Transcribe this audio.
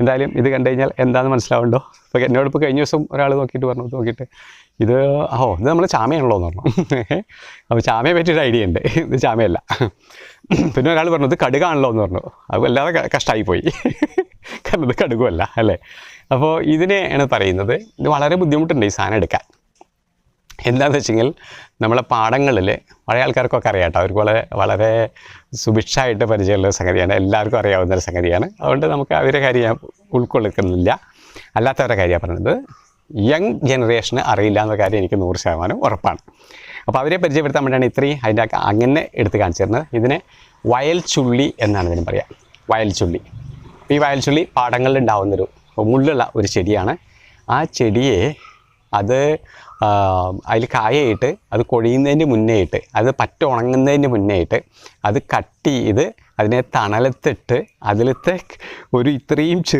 എന്തായാലും ഇത് കണ്ടു കഴിഞ്ഞാൽ എന്താണെന്ന് മനസ്സിലാവുണ്ടോ? ഇപ്പോൾ എന്നോടിപ്പോൾ കഴിഞ്ഞ ദിവസം ഒരാൾ നോക്കിയിട്ട് ഇത് ഇത് നമ്മൾ ചാമയാണല്ലോ എന്ന് പറഞ്ഞു. അപ്പോൾ ചാമയെ പറ്റിയൊരു ഐഡിയ ഉണ്ട്, ഇത് ചാമയല്ല. പിന്നെ ഒരാൾ പറഞ്ഞു ഇത് കടുകാണല്ലോ എന്ന് പറഞ്ഞു. അത് വല്ലാതെ കഷ്ടമായിപ്പോയി, കാരണം ഇത് കടുകുമല്ല അല്ലേ. അപ്പോൾ ഇതിനെയാണ് പറയുന്നത്. ഇത് വളരെ ബുദ്ധിമുട്ടുണ്ട് ഈ സാധനം എടുക്കാൻ. എന്താണെന്ന് വെച്ചെങ്കിൽ നമ്മളെ പാടങ്ങളിൽ പഴയ ആൾക്കാർക്കൊക്കെ അറിയാം കേട്ടോ, അവർക്ക് വളരെ സുഭിക്ഷമായിട്ട് പരിചയമുള്ള സംഗതിയാണ്, എല്ലാവർക്കും അറിയാവുന്നൊരു സംഗതിയാണ്. അതുകൊണ്ട് നമുക്ക് അവരെ കാര്യം ഞാൻ ഉൾക്കൊള്ളിക്കുന്നില്ല. അല്ലാത്തവരുടെ കാര്യമാണ് പറയുന്നത്. യങ് ജനറേഷന് അറിയില്ല എന്ന കാര്യം എനിക്ക് 100% ഉറപ്പാണ്. അപ്പോൾ അവരെ പരിചയപ്പെടുത്താൻ വേണ്ടിയാണ് ഇത്രയും അതിൻ്റെ അങ്ങനെ എടുത്ത് കാണിച്ചു തരുന്നത്. ഇതിനെ വയൽ ചുള്ളി എന്നാണ് ഇതിന് പറയുക, വയൽ ചുള്ളി. ഈ വയൽ ചുള്ളി പാടങ്ങളിൽ ഉണ്ടാകുന്നൊരു മുള്ളുള്ള ഒരു ചെടിയാണ്. ആ ചെടിയെ അതിൽ കായയിട്ട് അത് കൊഴിയുന്നതിന് മുന്നേയിട്ട്, അത് പറ്റ ഉണങ്ങുന്നതിന് മുന്നേയിട്ട് അത് കട്ട് ചെയ്ത് അതിനെ തണലത്തിട്ട് അതിലത്തെ ഒരു ഇത്രയും ചെറിയ